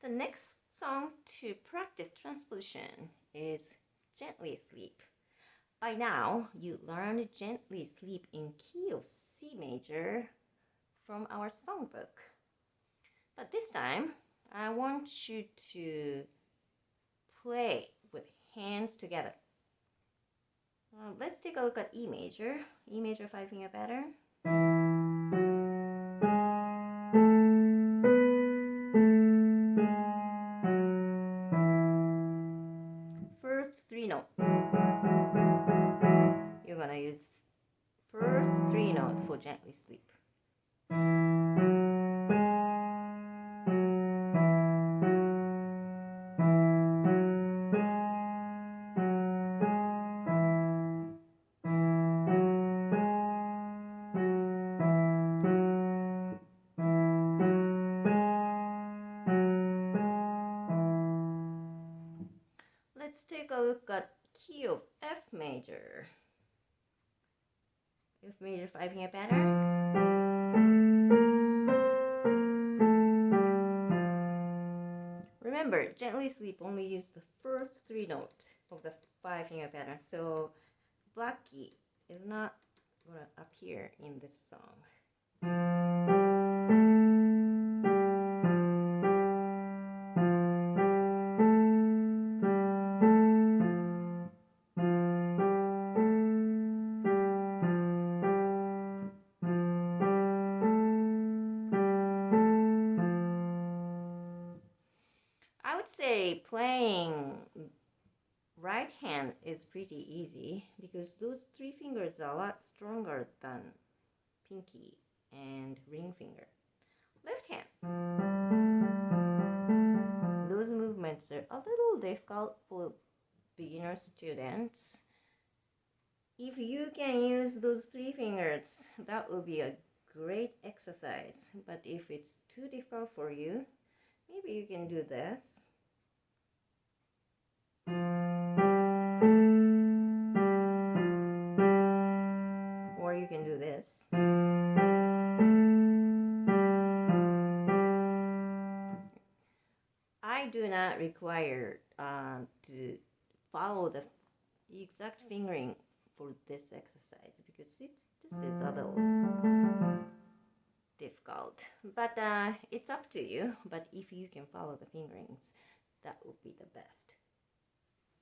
The next song to practice transposition is Gently Sleep. By now, you learned Gently Sleep in key of C major from our songbook. But this time, I want you to play with hands together. Let's take a look at E major. E major 5-finger pattern. First 3 note. You're gonna use first 3 note for Gently Sleep. Let's take a look at key of F major. F major 5-finger pattern. Remember, Gently Sleep only use the first 3 notes of the 5-finger pattern, so black key is not gonna appear in this song. I would say playing right hand is pretty easy because those 3 fingers are a lot stronger than pinky and ring finger. Left hand, those movements are a little difficult for beginner students. If you can use those 3 fingers, that would be a great exercise. But if it's too difficult for you, maybe you can do this. Or you can do this. I do not require to follow the exact fingering for this exercise because this is a little difficult. But it's up to you. But if you can follow the fingerings, that would be the best.